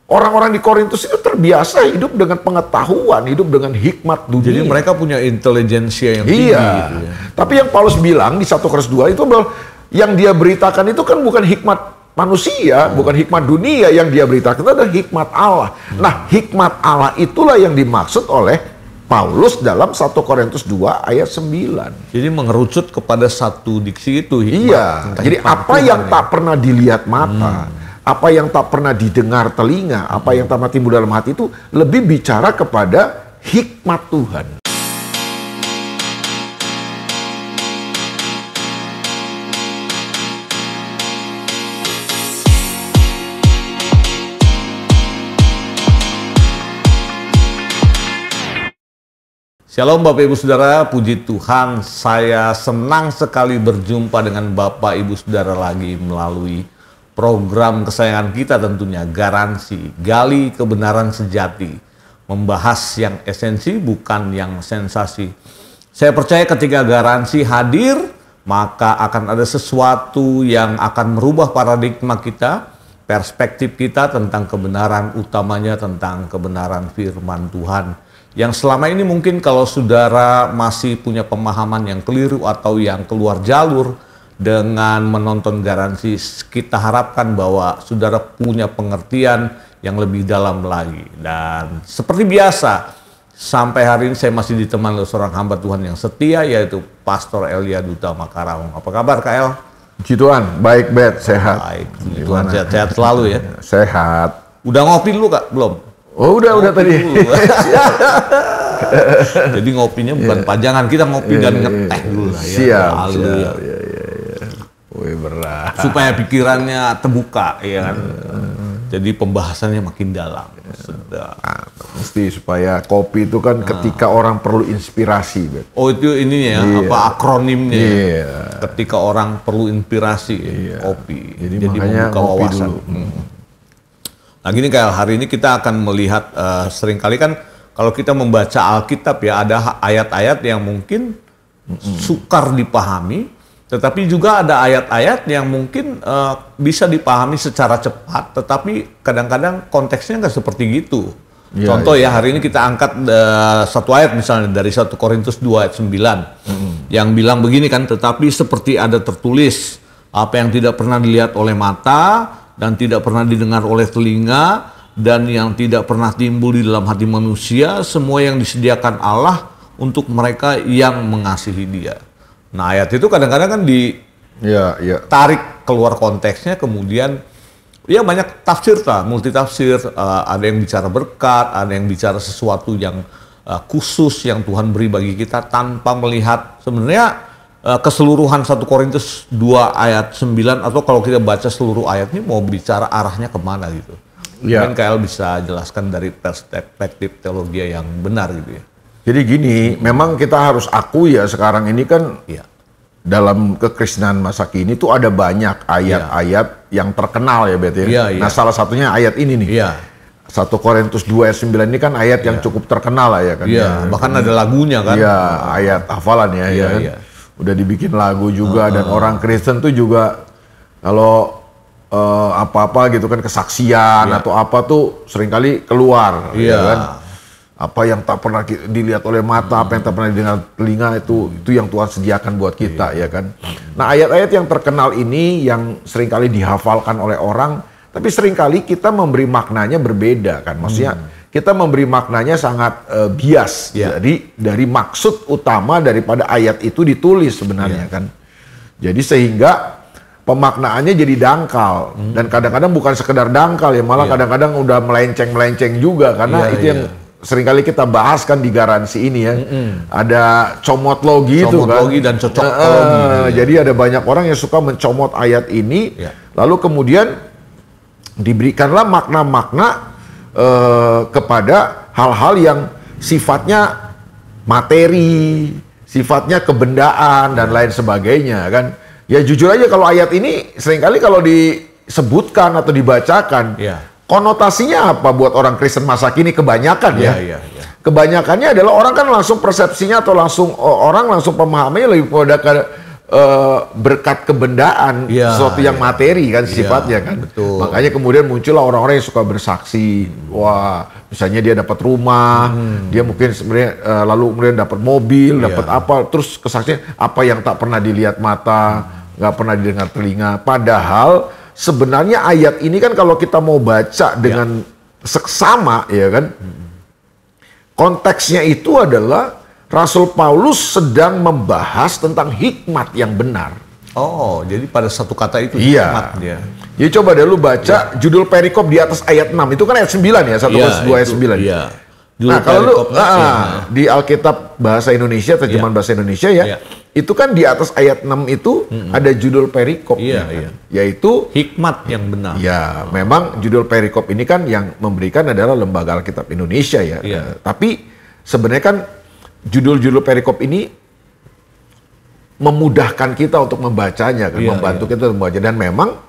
orang-orang di Korintus itu terbiasa hidup dengan pengetahuan, hidup dengan hikmat dunia. Jadi mereka punya intelijensia yang tinggi. Gitu ya. Tapi yang Paulus bilang di 1 Korintus 2 itu adalah yang dia beritakan itu kan bukan hikmat manusia, bukan hikmat dunia. Yang dia beritakan itu adalah hikmat Allah. Nah, hikmat Allah itulah yang dimaksud oleh Paulus dalam 1 Korintus 2 ayat 9. Jadi mengerucut kepada satu diksi itu. Iya, jadi apa yang tak pernah dilihat mata, apa yang tak pernah didengar telinga, apa yang tak pernah timbul dalam hati itu lebih bicara kepada hikmat Tuhan. Shalom Bapak Ibu Saudara, puji Tuhan saya senang sekali berjumpa dengan Bapak Ibu Saudara lagi melalui program kesayangan kita tentunya, Garansi, Gali Kebenaran Sejati. Membahas yang esensi bukan yang sensasi. Saya percaya ketika Garansi hadir, maka akan ada sesuatu yang akan merubah paradigma kita, perspektif kita tentang kebenaran, utamanya tentang kebenaran firman Tuhan. Yang selama ini mungkin kalau saudara masih punya pemahaman yang keliru atau yang keluar jalur dengan menonton Garansi, kita harapkan bahwa saudara punya pengertian yang lebih dalam lagi. Dan seperti biasa, sampai hari ini saya masih ditemani oleh seorang hamba Tuhan yang setia, yaitu Pastor Elia Duta Makarawang. Apa kabar Kak El? Puji Tuhan, baik Bet, sehat. Baik, Tuhan sehat-sehat selalu ya. Sehat. Udah ngopi dulu Kak? Belum? Oh udah tadi. Jadi ngopinya bukan pajangan, kita ngopi dan ngeteh dulu lah ya. Siap. Ya. Wih, berat. Supaya pikirannya terbuka ya kan. Jadi pembahasannya makin dalam. Mesti supaya kopi itu kan ketika orang perlu inspirasi, Bet. Oh itu ininya ya, apa akronimnya ya. Ketika orang perlu inspirasi, kopi. Jadi makanya membuka ngopi wawasan. dulu. Nah gini kayak hari ini kita akan melihat seringkali kan kalau kita membaca Alkitab ya ada ayat-ayat yang mungkin sukar dipahami, tetapi juga ada ayat-ayat yang mungkin bisa dipahami secara cepat, tetapi kadang-kadang konteksnya nggak seperti gitu. Contoh ya hari ini kita angkat satu ayat misalnya dari 1 Korintus 2 ayat 9 yang bilang begini kan, tetapi seperti ada tertulis apa yang tidak pernah dilihat oleh mata dan tidak pernah didengar oleh telinga, dan yang tidak pernah timbul di dalam hati manusia, semua yang disediakan Allah untuk mereka yang mengasihi Dia. Nah ayat itu kadang-kadang kan ditarik keluar konteksnya, kemudian ya banyak tafsir lah, multi tafsir, ada yang bicara berkat, ada yang bicara sesuatu yang khusus yang Tuhan beri bagi kita tanpa melihat sebenarnya keseluruhan 1 Korintus 2 ayat 9, atau kalau kita baca seluruh ayat ini mau bicara arahnya kemana gitu. Mungkin KL bisa jelaskan dari perspektif teologi yang benar gitu ya. Jadi gini, memang kita harus akui ya sekarang ini kan dalam kekristenan masa kini tuh ada banyak ayat-ayat yang terkenal ya Bet ya. Nah salah satunya ayat ini nih. 1 Korintus 2 ayat 9 ini kan ayat yang cukup terkenal lah ya kan. Bahkan ada lagunya kan. Iya, ayat hafalan ya. Udah dibikin lagu juga, dan orang Kristen tuh juga kalau apa-apa gitu kan, kesaksian atau apa tuh seringkali keluar ya kan. Apa yang tak pernah dilihat oleh mata, apa yang tak pernah didengar telinga, itu yang Tuhan sediakan buat kita ya kan. Nah ayat-ayat yang terkenal ini yang seringkali dihafalkan oleh orang, tapi seringkali kita memberi maknanya berbeda kan. Maksudnya kita memberi maknanya sangat bias dari maksud utama daripada ayat itu ditulis sebenarnya kan. Jadi sehingga pemaknaannya jadi dangkal, dan kadang-kadang bukan sekedar dangkal ya, malah kadang-kadang udah melenceng juga karena itu yang seringkali kita bahas kan di Garansi ini ya. Ada comotlogi itu kan. Comotlogi dan cocokologi. Jadi ada banyak orang yang suka mencomot ayat ini, lalu kemudian diberikanlah makna-makna kepada hal-hal yang sifatnya materi, sifatnya kebendaan dan lain sebagainya kan. Ya jujur aja kalau ayat ini seringkali kalau disebutkan atau dibacakan, konotasinya apa buat orang Kristen masa kini kebanyakan Kebanyakannya adalah orang kan langsung persepsinya atau langsung orang langsung pemahamannya lebih berkat kebendaan, sesuatu yang materi kan sifatnya kan. Betul. Makanya kemudian muncullah orang-orang yang suka bersaksi. Wah, misalnya dia dapat rumah, dia mungkin sebenarnya lalu kemudian dapat mobil, dapat apa, terus kesaksian apa yang tak pernah dilihat mata, nggak pernah didengar telinga. Padahal sebenarnya ayat ini kan kalau kita mau baca dengan seksama, ya kan, konteksnya itu adalah Rasul Paulus sedang membahas tentang hikmat yang benar. Oh, jadi pada satu kata itu hikmat dia. Jadi coba deh lu baca judul perikop di atas ayat 6. Itu kan ayat 9 ya, 1 Korintus 2 ayat 9. Iya. Nah, kalau lu di Alkitab bahasa Indonesia, terjemahan bahasa Indonesia ya, itu kan di atas ayat 6 itu ada judul perikop. Yaitu hikmat yang benar. Ya, memang judul perikop ini kan yang memberikan adalah Lembaga Alkitab Indonesia ya. Tapi sebenarnya kan judul-judul perikop ini memudahkan kita untuk membacanya, kan? Membantu kita untuk membaca. Dan memang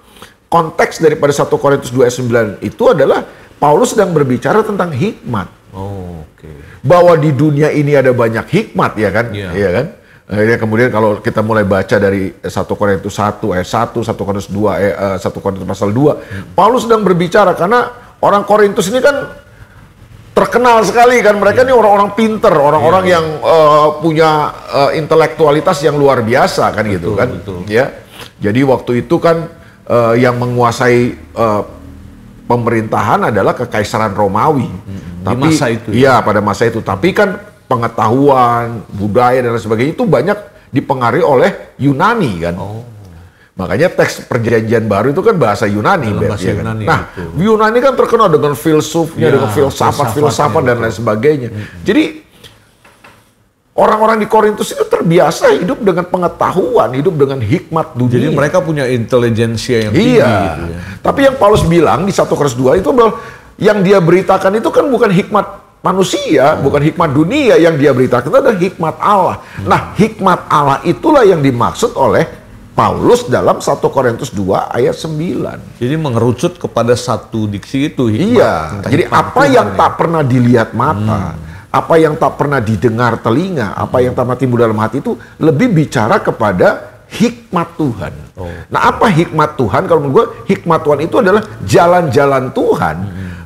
konteks daripada 1 Korintus 2 ayat 9 itu adalah Paulus sedang berbicara tentang hikmat. Bahwa di dunia ini ada banyak hikmat, ya kan? Iya kan? Kemudian kalau kita mulai baca dari 1 Korintus 1 ayat 1, 1 Korintus 2 1 Korintus pasal 2, Paulus sedang berbicara karena orang Korintus ini kan terkenal sekali kan, mereka ini orang-orang pinter, orang-orang yang punya intelektualitas yang luar biasa kan, gitu kan. Ya, jadi waktu itu kan yang menguasai pemerintahan adalah Kekaisaran Romawi. Tapi masa itu, pada masa itu. Tapi kan pengetahuan, budaya dan lain sebagainya itu banyak dipengaruhi oleh Yunani kan. Makanya teks Perjanjian Baru itu kan bahasa Yunani. Yunani nah, Yunani kan terkenal dengan filsufnya, dengan filsafat dan lain sebagainya. Jadi orang-orang di Korintus itu terbiasa hidup dengan pengetahuan, hidup dengan hikmat dunia. Jadi mereka punya intelijensia yang tinggi. Gitu ya. Tapi yang Paulus bilang di 1 Korintus 2 itu bahwa yang dia beritakan itu kan bukan hikmat manusia, bukan hikmat dunia. Yang dia beritakan itu adalah hikmat Allah. Nah, hikmat Allah itulah yang dimaksud oleh Paulus dalam 1 Korintus 2 ayat 9. Jadi mengerucut kepada satu diksi itu hikmat. Jadi apa yang tak pernah dilihat mata, apa yang tak pernah didengar telinga, apa yang tak pernah timbul dalam hati itu lebih bicara kepada hikmat Tuhan. Nah, apa hikmat Tuhan? Kalau menurut gue, hikmat Tuhan itu adalah jalan-jalan Tuhan,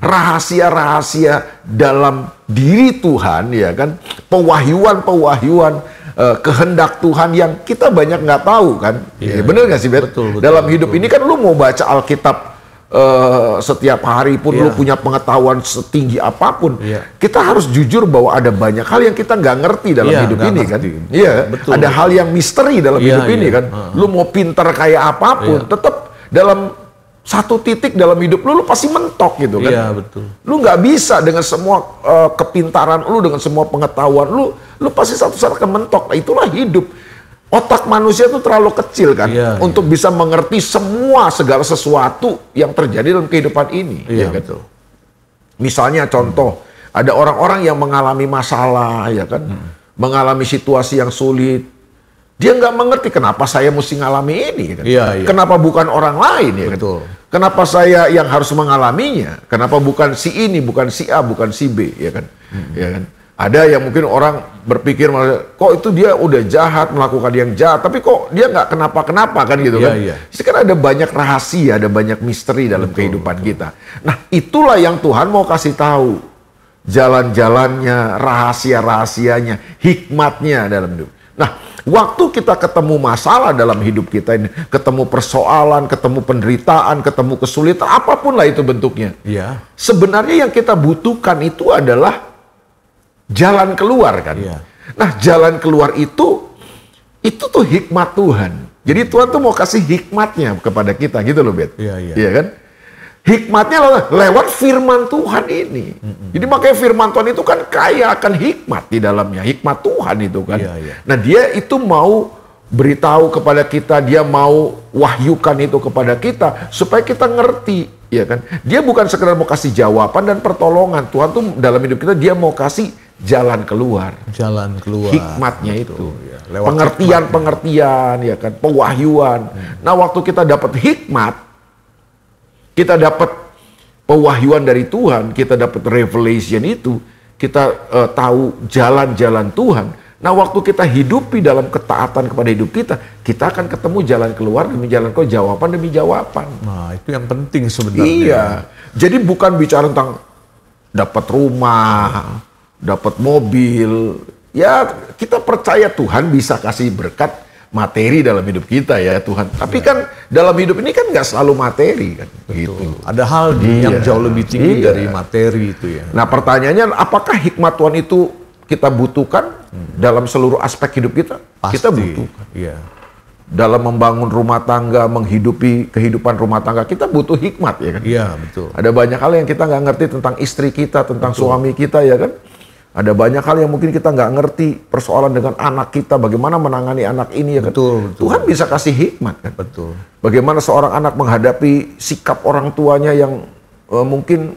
rahasia-rahasia dalam diri Tuhan, ya kan? Pewahyuan-pewahyuan kehendak Tuhan yang kita banyak nggak tahu kan. Bener nggak sih, Bet? Betul, dalam hidup ini kan lu mau baca Alkitab setiap hari pun, lu punya pengetahuan setinggi apapun, kita harus jujur bahwa ada banyak hal yang kita nggak ngerti dalam hidup ini kan. Ada hal yang misteri dalam hidup ini kan. Lu mau pinter kayak apapun, tetap dalam satu titik dalam hidup lu pasti mentok gitu kan. Lu nggak bisa dengan semua kepintaran lu, dengan semua pengetahuan lu pasti satu saat akan mentok. Nah, itulah hidup. Otak manusia itu terlalu kecil kan untuk bisa mengerti segala sesuatu yang terjadi dalam kehidupan ini. Betul. Misalnya contoh, ada orang-orang yang mengalami masalah, ya kan, mengalami situasi yang sulit. Dia nggak mengerti kenapa saya mesti ngalami ini, kan? Kenapa bukan orang lain, ya kan? Kenapa saya yang harus mengalaminya? Kenapa bukan si ini, bukan si A, bukan si B, ya kan? Ya kan? Ada yang mungkin orang berpikir, kok itu dia udah jahat, melakukan yang jahat, tapi kok dia nggak kenapa-kenapa kan gitu kan. Jadi kan ada banyak rahasia, ada banyak misteri dalam kehidupan kita. Nah, itulah yang Tuhan mau kasih tahu. Jalan-jalannya, rahasia-rahasianya, hikmatnya dalam hidup. Nah, waktu kita ketemu masalah dalam hidup kita ini, ketemu persoalan, ketemu penderitaan, ketemu kesulitan, apapun lah itu bentuknya. Sebenarnya yang kita butuhkan itu adalah jalan keluar kan. Nah, jalan keluar itu tuh hikmat Tuhan. Jadi Tuhan tuh mau kasih hikmatnya kepada kita gitu loh, Bet. Iya kan? Hikmatnya lewat firman Tuhan ini. Jadi makanya firman Tuhan itu kan kaya akan hikmat di dalamnya. Hikmat Tuhan itu kan. Nah, dia itu mau beritahu kepada kita, dia mau wahyukan itu kepada kita supaya kita ngerti, ya kan? Dia bukan sekedar mau kasih jawaban dan pertolongan. Tuhan tuh dalam hidup kita dia mau kasih jalan keluar. Hikmatnya itu. Pengertian-pengertian, ya kan? Pewahyuan. Nah, waktu kita dapat hikmat, kita dapat pewahyuan dari Tuhan, kita dapat revelation itu, kita tahu jalan-jalan Tuhan. Nah, waktu kita hidupi dalam ketaatan kepada hidup kita akan ketemu jalan keluar demi jalan keluar, jawaban demi jawaban. Nah, itu yang penting sebenarnya. Iya. Jadi bukan bicara tentang dapat rumah, dapat mobil. Ya, kita percaya Tuhan bisa kasih berkat materi dalam hidup kita ya Tuhan. Tapi kan dalam hidup ini kan nggak selalu materi kan. Gitu. Ada hal yang jauh lebih tinggi dari materi itu ya. Nah, pertanyaannya apakah hikmat Tuhan itu kita butuhkan dalam seluruh aspek hidup kita? Pasti. Kita butuhkan. Iya. Dalam membangun rumah tangga, menghidupi kehidupan rumah tangga, kita butuh hikmat ya kan? Iya, betul. Ada banyak hal yang kita nggak ngerti tentang istri kita, tentang suami kita ya kan? Ada banyak hal yang mungkin kita nggak ngerti, persoalan dengan anak kita, bagaimana menangani anak ini ya kan? Betul. Tuhan bisa kasih hikmat kan? Betul. Bagaimana seorang anak menghadapi sikap orang tuanya yang mungkin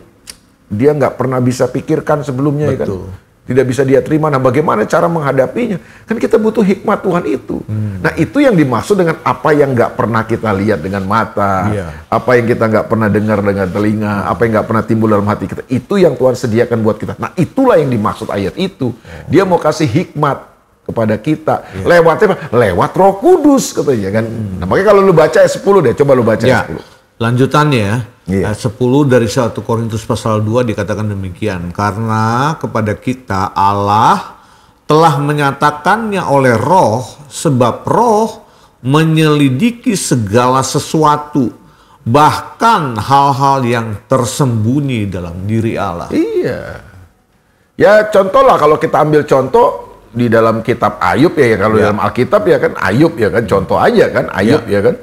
dia nggak pernah bisa pikirkan sebelumnya ya kan? Tidak bisa dia terima. Nah, bagaimana cara menghadapinya? Kan kita butuh hikmat Tuhan itu. Nah, itu yang dimaksud dengan apa yang nggak pernah kita lihat dengan mata, apa yang kita nggak pernah dengar dengan telinga, apa yang nggak pernah timbul dalam hati kita. Itu yang Tuhan sediakan buat kita. Nah, itulah yang dimaksud ayat itu. Dia mau kasih hikmat kepada kita. Lewat apa? Lewat Roh Kudus katanya kan. Nah, makanya kalau lu baca ayat 10 deh, coba lu baca ayat 10. Lanjutannya ya, ayat 10 dari 1 Korintus pasal 2 dikatakan demikian. Karena kepada kita Allah telah menyatakannya oleh Roh, sebab Roh menyelidiki segala sesuatu, bahkan hal-hal yang tersembunyi dalam diri Allah. Iya. Ya contoh lah, kalau kita ambil contoh di dalam kitab Ayub ya, kalau dalam Alkitab ya kan Ayub ya kan, contoh aja kan Ayub ya kan.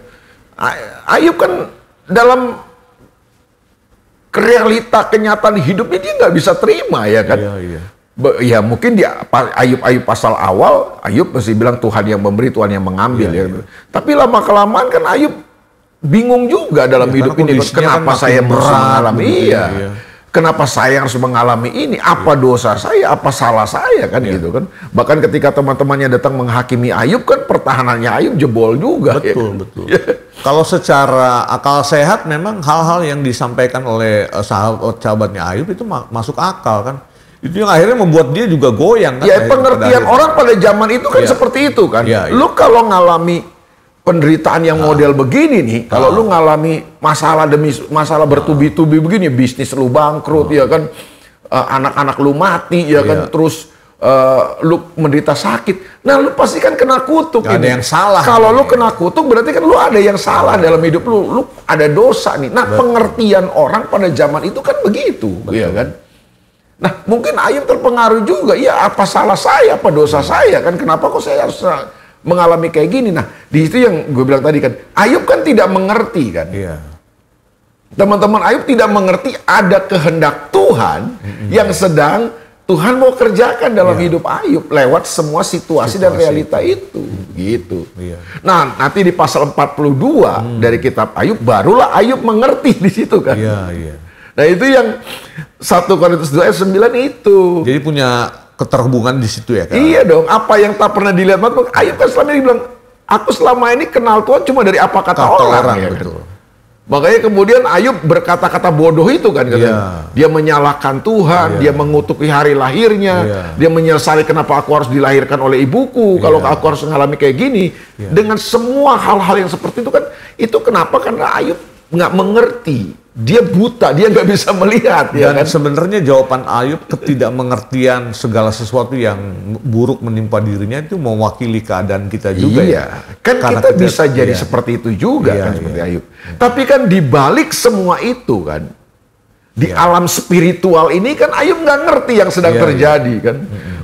Ayub kan dalam realita kenyataan hidupnya dia nggak bisa terima ya kan. Ya mungkin di Ayub pasal awal Ayub masih bilang Tuhan yang memberi, Tuhan yang mengambil ya. Tapi lama kelamaan kan Ayub bingung juga dalam hidup ini. Kenapa saya harus mengalami kenapa saya harus mengalami ini? Apa dosa saya? Apa salah saya kan gitu kan? Bahkan ketika teman-temannya datang menghakimi Ayub kan pertahanannya Ayub jebol juga. Betul, betul. Kalau secara akal sehat memang hal-hal yang disampaikan oleh sahabatnya Ayub itu masuk akal kan. Itu yang akhirnya membuat dia juga goyang kan. Ya pengertian orang pada zaman itu kan seperti itu kan. Lu kalau ngalami penderitaan yang model begini nih, kalau lu ngalami masalah demi masalah bertubi-tubi begini, bisnis lu bangkrut ya kan, anak-anak lu mati ya kan, terus lu menderita sakit, nah lu pasti kan kena kutuk. Gak ada yang salah. Kalau lu kena kutuk berarti kan lu ada yang salah dalam hidup lu ada dosa nih. Nah pengertian orang pada zaman itu kan begitu, ya kan. Nah mungkin Ayub terpengaruh juga, ya apa salah saya, apa dosa saya kan, kenapa kok saya harus mengalami kayak gini. Nah di situ yang gue bilang tadi kan, Ayub kan tidak mengerti kan. Teman-teman Ayub tidak mengerti ada kehendak Tuhan yang sedang Tuhan mau kerjakan dalam hidup Ayub lewat semua situasi dan realita itu. Gitu. Nah, nanti di pasal 42 dari kitab Ayub barulah Ayub mengerti di situ kan. Nah, itu yang 1 Korintus 2 ayat 9 itu. Jadi punya keterhubungan di situ ya kan? Iya dong. Apa yang tak pernah dilihat mata, Ayub kan selama ini bilang, aku selama ini kenal Tuhan cuma dari apa kata orang ya kan? Makanya kemudian Ayub berkata-kata bodoh itu kan, dia menyalahkan Tuhan, dia mengutuki hari lahirnya, dia menyesali kenapa aku harus dilahirkan oleh ibuku, kalau aku harus mengalami kayak gini. Dengan semua hal-hal yang seperti itu kan, itu kenapa? Karena Ayub nggak mengerti, dia buta, dia nggak bisa melihat. Dan kan? Sebenarnya jawaban Ayub ketidakmengertian segala sesuatu yang buruk menimpa dirinya itu mewakili keadaan kita juga. Kan kita bisa jadi seperti itu juga kan, seperti Ayub. Tapi kan dibalik semua itu kan, di alam spiritual ini kan Ayub nggak ngerti yang sedang terjadi kan,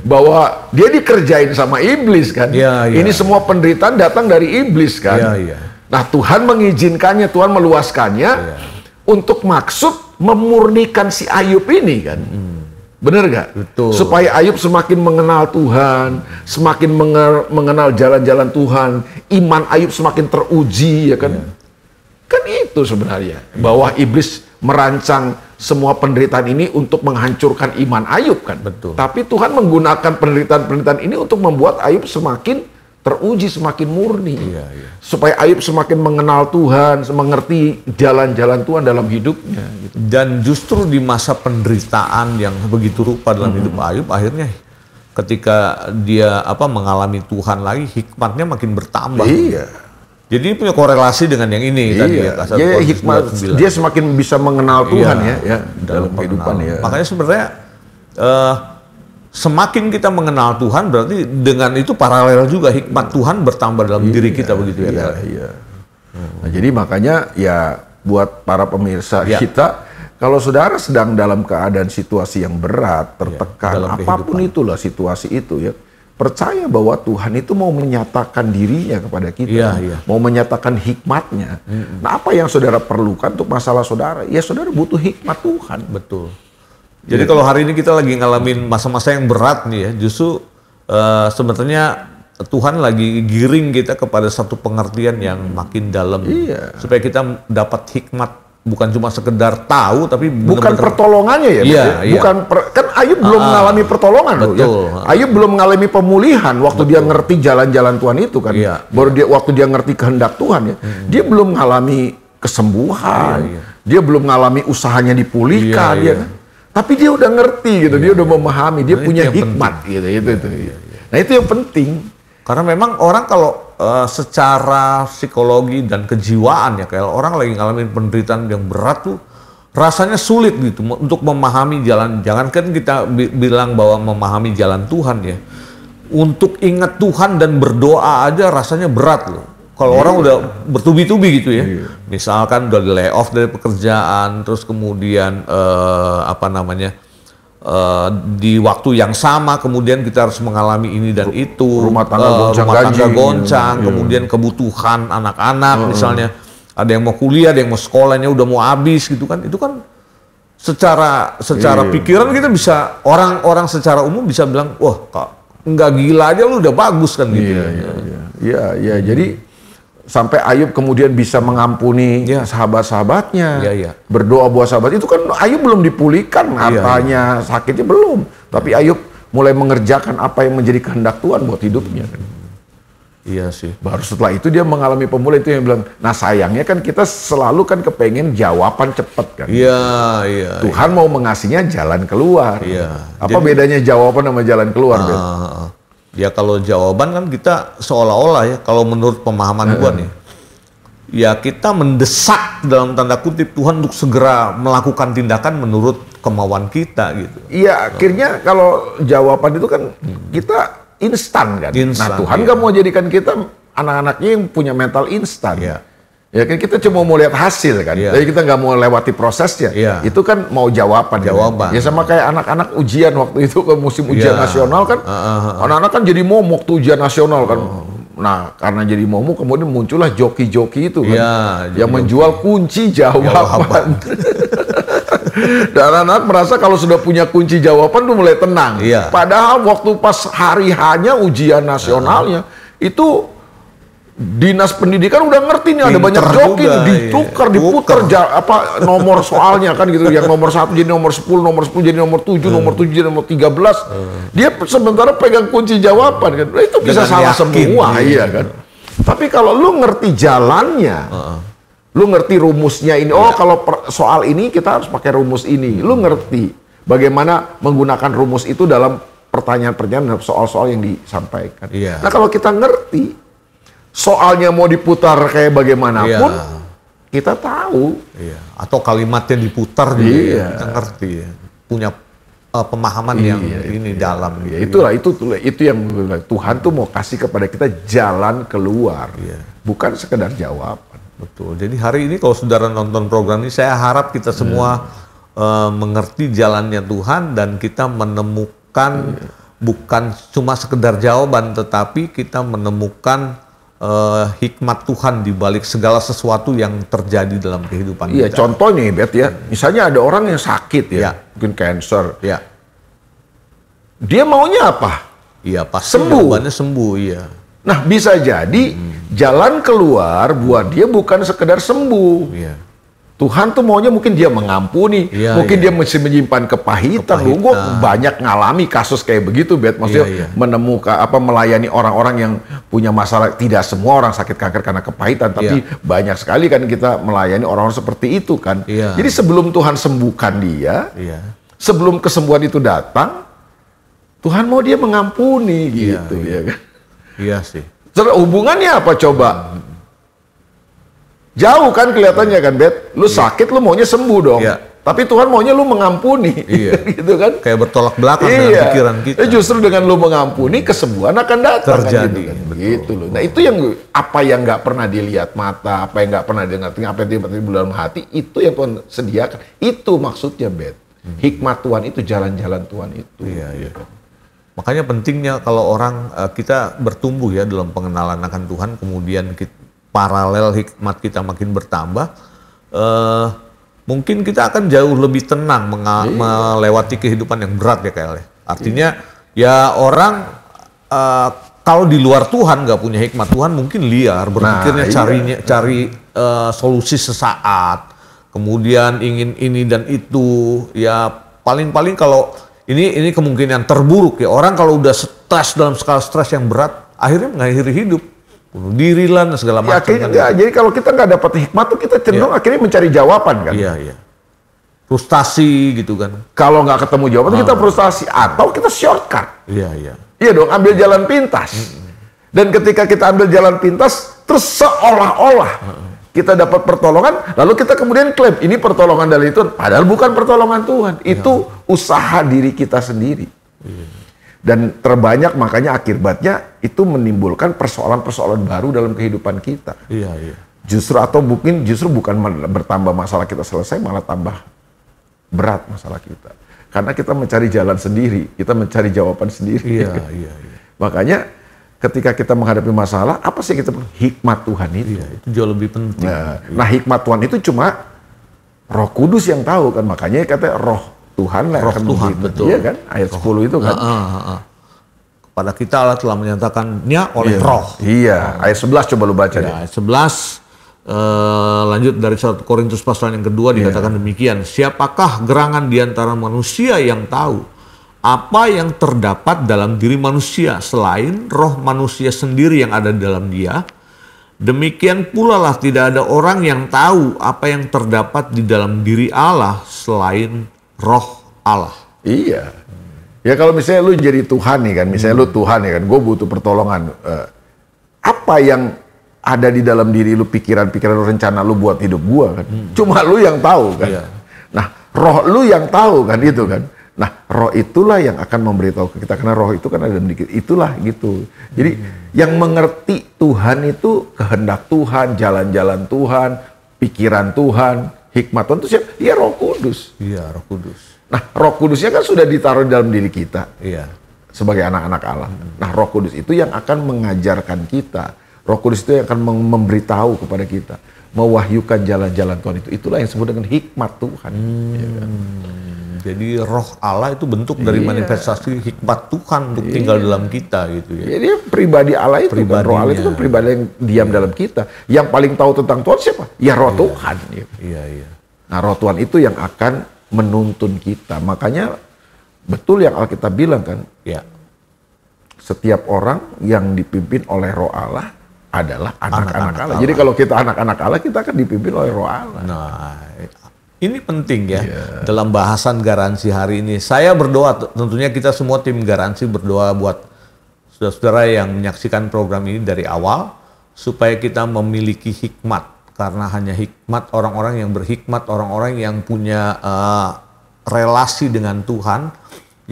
bahwa dia dikerjain sama iblis kan. Ini semua penderitaan datang dari iblis kan. Nah Tuhan mengizinkannya, Tuhan meluaskannya untuk maksud memurnikan si Ayub ini kan. Bener gak? Betul. Supaya Ayub semakin mengenal Tuhan, semakin mengenal jalan-jalan Tuhan, iman Ayub semakin teruji ya kan. Kan itu sebenarnya, bahwa iblis merancang semua penderitaan ini untuk menghancurkan iman Ayub kan. Tapi Tuhan menggunakan penderitaan-penderitaan ini untuk membuat Ayub semakin teruji, semakin murni. Supaya Ayub semakin mengenal Tuhan, mengerti jalan-jalan Tuhan dalam hidupnya. Gitu. Dan justru di masa penderitaan yang begitu rupa dalam hidup Ayub, akhirnya ketika dia mengalami Tuhan lagi, hikmatnya makin bertambah. Iya. Jadi punya korelasi dengan yang ini tadi ya. Iya, hikmat dia semakin bisa mengenal Tuhan ya dalam kehidupan ya. Makanya sebenarnya semakin kita mengenal Tuhan, berarti dengan itu paralel juga hikmat Tuhan bertambah dalam diri kita begitu ya. Iya. Nah, jadi makanya ya buat para pemirsa kita, kalau saudara sedang dalam keadaan situasi yang berat, tertekan, apapun itulah situasi itu ya, percaya bahwa Tuhan itu mau menyatakan dirinya kepada kita, mau menyatakan hikmatnya. Nah, apa yang saudara perlukan untuk masalah saudara? Ya saudara butuh hikmat Tuhan. Betul. Jadi kalau hari ini kita lagi ngalamin masa-masa yang berat nih ya, justru sebenarnya Tuhan lagi giring kita kepada satu pengertian yang makin dalam, supaya kita dapat hikmat. Bukan cuma sekedar tahu, tapi bukan pertolongannya ya. Bukan kan Ayub belum mengalami pertolongan loh ya. Ayub belum mengalami pemulihan waktu dia ngerti jalan-jalan Tuhan itu kan. Baru waktu dia ngerti kehendak Tuhan ya. Dia belum mengalami kesembuhan. Dia belum mengalami usahanya dipulihkan dia kan. Tapi dia udah ngerti gitu, dia udah memahami, dia punya hikmat gitu itu. Nah, itu yang penting. Karena memang orang kalau secara psikologi dan kejiwaan ya, kayak orang lagi ngalamin penderitaan yang berat tuh rasanya sulit gitu untuk memahami jalan. Jangankan kita bilang bahwa memahami jalan Tuhan ya, untuk ingat Tuhan dan berdoa aja rasanya berat loh. Kalau orang udah bertubi-tubi gitu ya, misalkan udah lay off dari pekerjaan, terus kemudian di waktu yang sama kemudian kita harus mengalami ini dan itu, rumah tangga goncang, kemudian kebutuhan anak-anak misalnya, ada yang mau kuliah, ada yang mau sekolahnya udah mau habis gitu kan, itu kan secara pikiran kita bisa, orang secara umum bisa bilang, wah kak nggak gila aja lu udah bagus kan gitu. Iya. Jadi sampai Ayub kemudian bisa mengampuni sahabat-sahabatnya, berdoa buat sahabat itu kan Ayub belum dipulihkan hartanya, sakitnya belum, tapi Ayub mulai mengerjakan apa yang menjadi kehendak Tuhan buat hidupnya. Iya sih. Baru setelah itu dia mengalami pemulihan, itu yang bilang, nah sayangnya kan kita selalu kan kepengen jawaban cepat kan. Iya. Tuhan mau mengasihnya jalan keluar. Apa bedanya jawaban sama jalan keluar? Ya kalau jawaban kan kita seolah-olah ya, kalau menurut pemahaman gua nih, ya kita mendesak dalam tanda kutip Tuhan untuk segera melakukan tindakan menurut kemauan kita gitu. Iya, akhirnya kalau jawaban itu kan kita instan kan. Nah Tuhan nggak mau jadikan kita anak-anaknya yang punya mental instan. Ya kan kita cuma mau lihat hasil kan, jadi kita nggak mau lewati prosesnya. Itu kan mau jawaban. Kan? Ya sama kayak anak-anak ujian waktu itu kan musim ujian nasional kan, anak-anak kan jadi momok tuh ujian nasional kan. Nah karena jadi momok kemudian muncullah joki-joki itu kan, yang menjual kunci jawaban. Dan anak-anak merasa kalau sudah punya kunci jawaban tuh mulai tenang. Padahal waktu pas hari hanya ujian nasionalnya itu Dinas Pendidikan udah ngerti nih ada banyak joki nih, diputar nomor soalnya kan gitu, yang nomor 1 jadi nomor 10 jadi nomor 7 nomor 7 jadi nomor 13. Dia sementara pegang kunci jawaban kan. Nah, itu bisa salah semua kan. Tapi kalau lu ngerti jalannya, lu ngerti rumusnya ini, kalau soal ini kita harus pakai rumus ini. Lu ngerti bagaimana menggunakan rumus itu dalam pertanyaan-pertanyaan soal-soal yang disampaikan. Nah, kalau kita ngerti soalnya mau diputar kayak bagaimanapun, kita tahu. Atau kalimatnya diputar juga kita ngerti ya. Punya pemahaman yang ini dalam. Itulah itu yang Tuhan tuh mau kasih kepada kita jalan keluar, bukan sekedar jawaban. Betul. Jadi hari ini kalau saudara nonton program ini, saya harap kita semua mengerti jalannya Tuhan dan kita menemukan bukan cuma sekedar jawaban, tetapi kita menemukan hikmat Tuhan di balik segala sesuatu yang terjadi dalam kehidupan kita. Contoh nih, Bet ya. Misalnya ada orang yang sakit mungkin cancer. Dia maunya apa? Pasti jawabannya sembuh, Nah, bisa jadi jalan keluar buat dia bukan sekedar sembuh. Tuhan tuh maunya mungkin dia mengampuni, mungkin dia mesti menyimpan kepahitan. Gue banyak ngalami kasus kayak begitu, Bet. Maksudnya menemukan melayani orang-orang yang punya masalah. Tidak semua orang sakit kanker karena kepahitan, tapi banyak sekali kan kita melayani orang-orang seperti itu kan. Jadi sebelum Tuhan sembuhkan dia, sebelum kesembuhan itu datang, Tuhan mau dia mengampuni gitu, ya kan? Iya sih. Hubungannya apa coba? Jauh kan kelihatannya kan, Bet? Lu sakit, lu maunya sembuh dong. Tapi Tuhan maunya lu mengampuni, gitu kan? Kayak bertolak belakang dengan pikiran kita. Justru dengan lu mengampuni, kesembuhan akan datang. Terjadi. Kan, gitu loh. Nah itu yang apa yang nggak pernah dilihat mata, apa yang nggak pernah dengar, apa yang tiba-tiba dalam hati, itu yang Tuhan sediakan. Itu maksudnya, Bet. Hikmat Tuhan itu, jalan-jalan Tuhan itu. Iya. Makanya pentingnya kalau orang kita bertumbuh ya dalam pengenalan akan Tuhan, kemudian paralel hikmat kita makin bertambah, mungkin kita akan jauh lebih tenang melewati kehidupan yang berat ya kayak. Artinya ya orang kalau di luar Tuhan nggak punya hikmat Tuhan mungkin liar berpikirnya cari solusi sesaat, kemudian ingin ini dan itu, ya paling-paling kalau ini kemungkinan terburuk ya, orang kalau udah stres dalam skala stres yang berat akhirnya mengakhiri hidup, bunuh diri lah dan segala macam. Jadi kalau kita nggak dapat hikmat tuh kita cenderung akhirnya mencari jawaban kan. Iya. Frustasi gitu kan. Kalau nggak ketemu jawaban kita frustasi atau kita shortcut. Iya. Iya dong, ambil jalan pintas. Dan ketika kita ambil jalan pintas, terus seolah-olah kita dapat pertolongan, lalu kita kemudian klaim ini pertolongan dari Tuhan, padahal bukan pertolongan Tuhan. Itu usaha diri kita sendiri. Dan terbanyak makanya akibatnya itu menimbulkan persoalan-persoalan baru dalam kehidupan kita. Iya. Justru atau mungkin justru bukan bertambah masalah kita selesai, malah tambah berat masalah kita. Karena kita mencari jalan sendiri, kita mencari jawaban sendiri. Iya. Makanya ketika kita menghadapi masalah, apa sih kita hikmat Tuhan itu? Iya, itu jauh lebih penting. Nah, hikmat Tuhan itu cuma Roh Kudus yang tahu kan, makanya katanya Roh Tuhan lah. Roh Tuhan, betul. Iya kan, ayat 10 itu kan. Kepada kita Allah telah menyatakannya oleh Roh. Iya, ayat 11 coba lu baca deh. Ayat 11 lanjut dari 1 Korintus pasal yang kedua dikatakan demikian. Siapakah gerangan di antara manusia yang tahu apa yang terdapat dalam diri manusia selain roh manusia sendiri yang ada di dalam dia? Demikian pula lah tidak ada orang yang tahu apa yang terdapat di dalam diri Allah selain roh Allah. Iya. Ya kalau misalnya lu jadi Tuhan nih kan, misalnya lu Tuhan ya kan, gue butuh pertolongan. Apa yang ada di dalam diri lu, pikiran-pikiran lu, rencana lu buat hidup gue kan? Cuma lu yang tahu kan. Iya. Nah, roh lu yang tahu kan itu kan. Nah, roh itulah yang akan memberitahu ke kita, karena roh itu kan ada sedikit, itulah gitu. Jadi yang mengerti Tuhan itu kehendak Tuhan, jalan-jalan Tuhan, pikiran Tuhan, hikmat Tuhan itu siapa? Ya Roh Kudus. Iya, Roh Kudus. Nah, Roh Kudusnya kan sudah ditaruh di dalam diri kita. Iya. Sebagai anak-anak Allah. Nah, Roh Kudus itu yang akan mengajarkan kita. Roh Kudus itu yang akan memberitahu kepada kita, mewahyukan jalan-jalan Tuhan itu. Itulah yang disebut dengan hikmat Tuhan. Ya kan? Jadi roh Allah itu bentuk dari manifestasi hikmat Tuhan untuk tinggal dalam kita gitu ya. Jadi pribadi Allah itu kan, roh Allah itu kan pribadi yang diam dalam kita. Yang paling tahu tentang Tuhan siapa? Ya roh Tuhan. Iya. Nah, roh Tuhan itu yang akan menuntun kita. Makanya betul yang Alkitab bilang kan. Ya. Setiap orang yang dipimpin oleh roh Allah adalah anak-anak Allah. Allah. Jadi kalau kita anak-anak Allah, kita akan dipimpin oleh roh Allah. Nah, ini penting ya dalam bahasan garansi hari ini. Saya berdoa, tentunya kita semua tim garansi berdoa buat saudara-saudara yang menyaksikan program ini dari awal, supaya kita memiliki hikmat. Karena hanya hikmat orang-orang yang berhikmat, orang-orang yang punya relasi dengan Tuhan,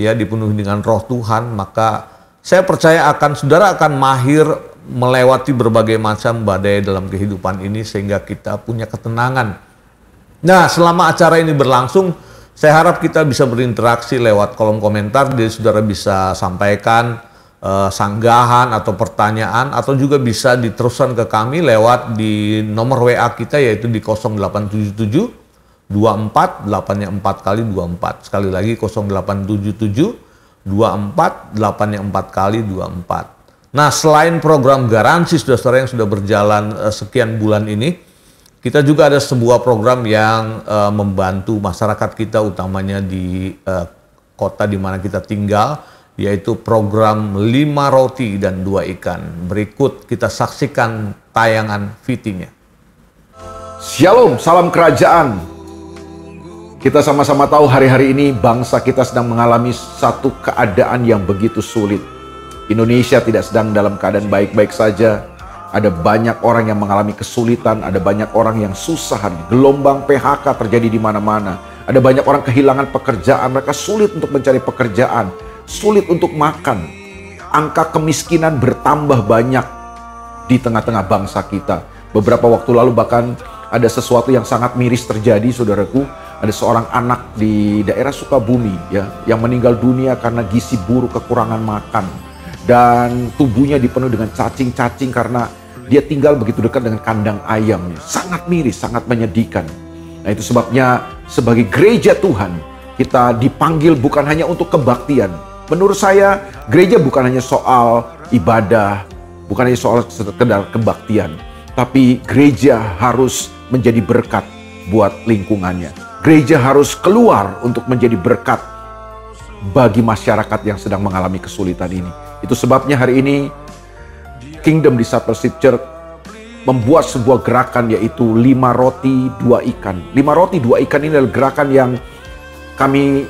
ya dipenuhi dengan roh Tuhan, maka saya percaya saudara akan mahir melewati berbagai macam badai dalam kehidupan ini, sehingga kita punya ketenangan. Nah, selama acara ini berlangsung, saya harap kita bisa berinteraksi lewat kolom komentar. Jadi saudara bisa sampaikan sanggahan atau pertanyaan, atau juga bisa diteruskan ke kami lewat di nomor WA kita, yaitu di 0877 24 8-nya 4 kali 24. Sekali lagi 0877 24 8-nya 4 kali 24. Nah, selain program garansi saudara-saudara yang sudah berjalan sekian bulan ini, kita juga ada sebuah program yang membantu masyarakat kita, utamanya di kota di mana kita tinggal, yaitu program 5 roti dan 2 ikan. Berikut kita saksikan tayangan VT-nya. Shalom, salam kerajaan. Kita sama-sama tahu hari-hari ini bangsa kita sedang mengalami satu keadaan yang begitu sulit. Indonesia tidak sedang dalam keadaan baik-baik saja. Ada banyak orang yang mengalami kesulitan, ada banyak orang yang susahan, gelombang PHK terjadi di mana-mana. Ada banyak orang kehilangan pekerjaan, mereka sulit untuk mencari pekerjaan, sulit untuk makan. Angka kemiskinan bertambah banyak di tengah-tengah bangsa kita. Beberapa waktu lalu bahkan ada sesuatu yang sangat miris terjadi, saudaraku. Ada seorang anak di daerah Sukabumi ya, yang meninggal dunia karena gizi buruk, kekurangan makan. Dan tubuhnya dipenuhi dengan cacing-cacing karena dia tinggal begitu dekat dengan kandang ayamnya. Sangat miris, sangat menyedihkan. Nah itu sebabnya sebagai gereja Tuhan, kita dipanggil bukan hanya untuk kebaktian. Menurut saya, gereja bukan hanya soal ibadah, bukan hanya soal sekedar kebaktian. Tapi gereja harus menjadi berkat buat lingkungannya. Gereja harus keluar untuk menjadi berkat bagi masyarakat yang sedang mengalami kesulitan ini. Itu sebabnya hari ini Kingdom Discipleship Church membuat sebuah gerakan, yaitu 5 roti 2 ikan. 5 roti 2 ikan ini adalah gerakan yang kami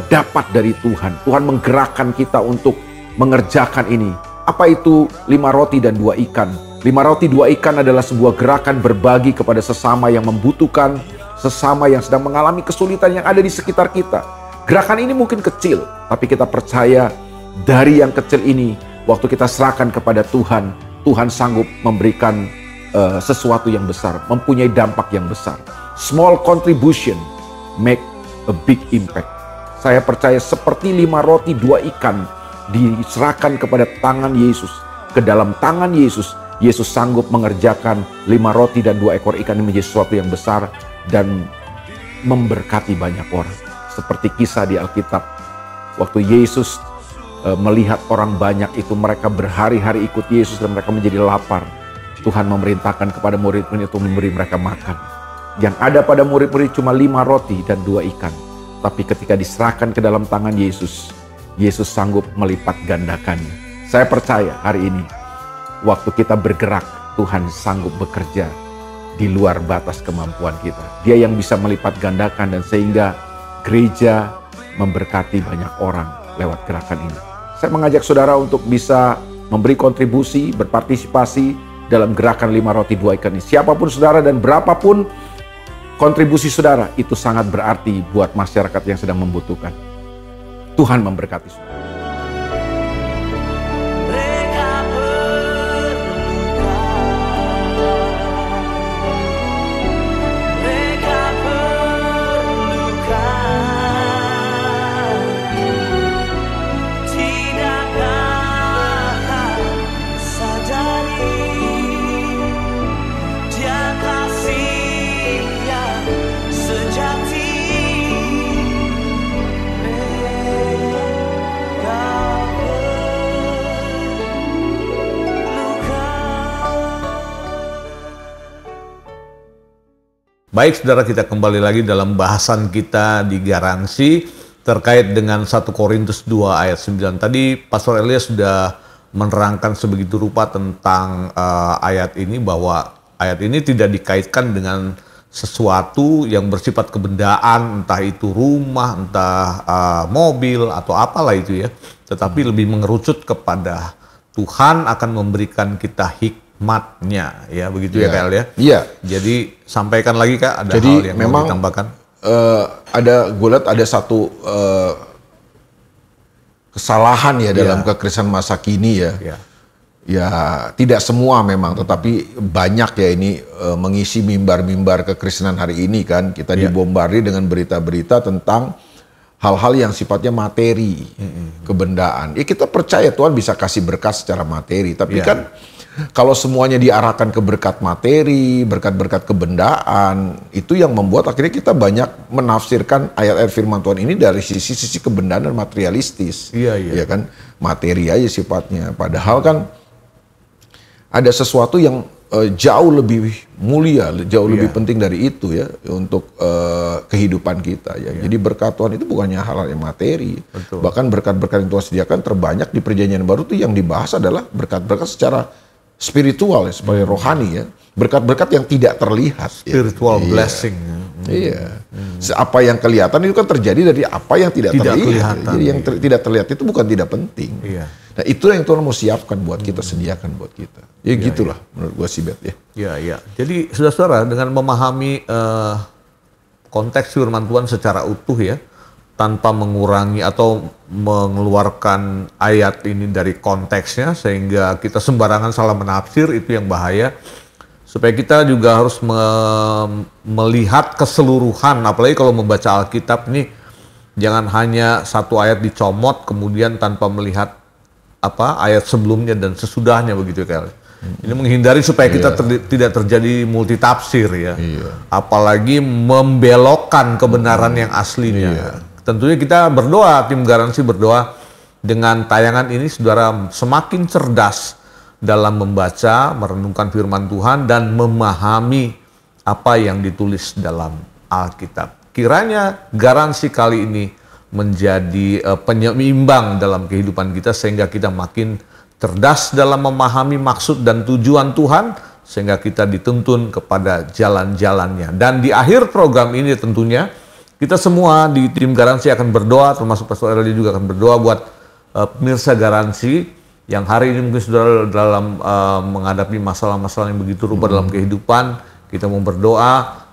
dapat dari Tuhan. Tuhan menggerakkan kita untuk mengerjakan ini. Apa itu 5 roti dan 2 ikan? 5 roti 2 ikan adalah sebuah gerakan berbagi kepada sesama yang membutuhkan, sesama yang sedang mengalami kesulitan yang ada di sekitar kita. Gerakan ini mungkin kecil, tapi kita percaya dari yang kecil ini, waktu kita serahkan kepada Tuhan, Tuhan sanggup memberikan sesuatu yang besar, mempunyai dampak yang besar. Small contribution make a big impact. Saya percaya seperti 5 roti 2 ikan diserahkan kepada tangan Yesus, ke dalam tangan Yesus, Yesus sanggup mengerjakan 5 roti dan 2 ekor ikan ini menjadi sesuatu yang besar dan memberkati banyak orang. Seperti kisah di Alkitab, waktu Yesus melihat orang banyak itu, mereka berhari-hari ikut Yesus dan mereka menjadi lapar. Tuhan memerintahkan kepada murid-murid itu memberi mereka makan. Yang ada pada murid-murid cuma 5 roti dan 2 ikan. Tapi ketika diserahkan ke dalam tangan Yesus, Yesus sanggup melipat gandakannya. Saya percaya hari ini, waktu kita bergerak, Tuhan sanggup bekerja di luar batas kemampuan kita. Dia yang bisa melipat gandakan, dan sehingga gereja memberkati banyak orang lewat gerakan ini. Saya mengajak saudara untuk bisa memberi kontribusi, berpartisipasi dalam gerakan 5 roti 2 ikan ini. Siapapun saudara dan berapapun kontribusi saudara, itu sangat berarti buat masyarakat yang sedang membutuhkan. Tuhan memberkati saudara. Baik saudara, kita kembali lagi dalam bahasan kita di Garansi terkait dengan 1 Korintus 2 ayat 9. Tadi Pastor Elias sudah menerangkan sebegitu rupa tentang ayat ini, bahwa ayat ini tidak dikaitkan dengan sesuatu yang bersifat kebendaan, entah itu rumah, entah mobil atau apalah itu ya, tetapi lebih mengerucut kepada Tuhan akan memberikan kita hikmatnya, ya begitu ya Kak ya. Iya. Jadi sampaikan lagi Kak, ada jadi, hal yang memang, mau ditambahkan. Gue lihat ada satu kesalahan ya dalam kekristenan masa kini ya. Ya tidak semua memang, tetapi banyak ya ini mengisi mimbar-mimbar kekristenan hari ini kan. Kita dibombardir dengan berita-berita tentang hal-hal yang sifatnya materi, kebendaan. Ya kita percaya Tuhan bisa kasih berkat secara materi, tapi kan kalau semuanya diarahkan ke berkat materi, berkat-berkat kebendaan, itu yang membuat akhirnya kita banyak menafsirkan ayat-ayat firman Tuhan ini dari sisi kebendaan dan materialistis. Ya kan, materi aja sifatnya. Padahal kan ada sesuatu yang jauh lebih mulia, jauh lebih penting dari itu ya untuk kehidupan kita ya. Jadi berkat Tuhan itu bukannya hal-hal yang materi. Betul. Bahkan berkat-berkat yang Tuhan sediakan terbanyak di Perjanjian Baru itu yang dibahas adalah berkat-berkat secara spiritual ya, sebagai rohani ya. Berkat-berkat yang tidak terlihat. Spiritual ya. blessing. Iya. Apa yang kelihatan itu kan terjadi dari apa yang tidak terlihat. Jadi yang tidak terlihat itu bukan tidak penting. Iya. Nah itu yang Tuhan mau siapkan buat kita, sediakan buat kita. Ya gitulah menurut gua sih, Bet ya. Iya. Jadi saudara-saudara, dengan memahami konteks firman Tuhan secara utuh ya, tanpa mengurangi atau mengeluarkan ayat ini dari konteksnya sehingga kita sembarangan salah menafsir, itu yang bahaya. Supaya kita juga harus melihat keseluruhan, apalagi kalau membaca Alkitab ini, jangan hanya satu ayat dicomot kemudian tanpa melihat ayat sebelumnya dan sesudahnya, begitu kan. Ini menghindari supaya kita tidak terjadi multitafsir ya. Apalagi membelokkan kebenaran yang aslinya. Tentunya kita berdoa, tim Garansi berdoa dengan tayangan ini saudara semakin cerdas dalam membaca, merenungkan firman Tuhan dan memahami apa yang ditulis dalam Alkitab. Kiranya Garansi kali ini menjadi penyeimbang dalam kehidupan kita sehingga kita makin cerdas dalam memahami maksud dan tujuan Tuhan sehingga kita dituntun kepada jalan-jalannya. Dan di akhir program ini tentunya kita semua di tim Garansi akan berdoa, termasuk Pastor Erli juga akan berdoa buat pemirsa Garansi yang hari ini mungkin saudara dalam menghadapi masalah-masalah yang begitu rupa dalam kehidupan. Kita mau berdoa,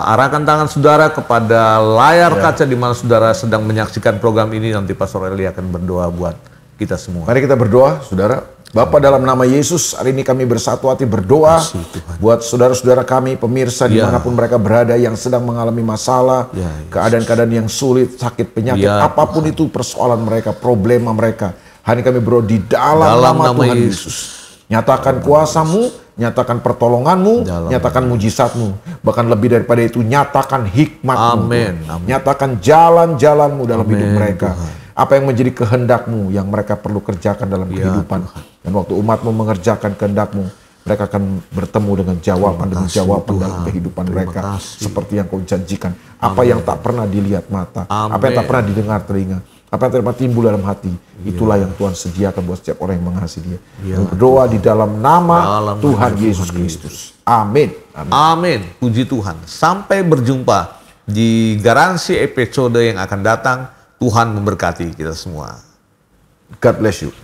arahkan tangan saudara kepada layar kaca di mana saudara sedang menyaksikan program ini. Nanti Pastor Erli akan berdoa buat kita semua. Mari kita berdoa, saudara. Bapa, dalam nama Yesus, hari ini kami bersatu hati berdoa buat saudara-saudara kami, pemirsa dimanapun mereka berada yang sedang mengalami masalah, keadaan-keadaan yang sulit, sakit, penyakit, apapun itu persoalan mereka, problema mereka. Hari ini kami berdoa di dalam nama Tuhan Yesus. Nyatakan kuasa-Mu, nyatakan pertolongan-Mu, nyatakan mujizat-Mu. Bahkan lebih daripada itu, nyatakan hikmat-Mu. Nyatakan jalan-jalan-Mu dalam hidup mereka. Tuhan. Apa yang menjadi kehendak-Mu yang mereka perlu kerjakan dalam kehidupan. Dan waktu umat-Mu mengerjakan kehendak-Mu, mereka akan bertemu dengan jawaban dalam kehidupan mereka. Seperti yang Kau janjikan. Apa yang tak pernah dilihat mata. Apa yang tak pernah didengar telinga. Apa yang pernah timbul dalam hati. Itulah yang Tuhan sediakan buat setiap orang yang mengasihi Dia. Berdoa di dalam nama Tuhan Yesus Kristus. Amin. Amin. Puji Tuhan. Sampai berjumpa di Garansi episode yang akan datang. Tuhan memberkati kita semua. God bless you.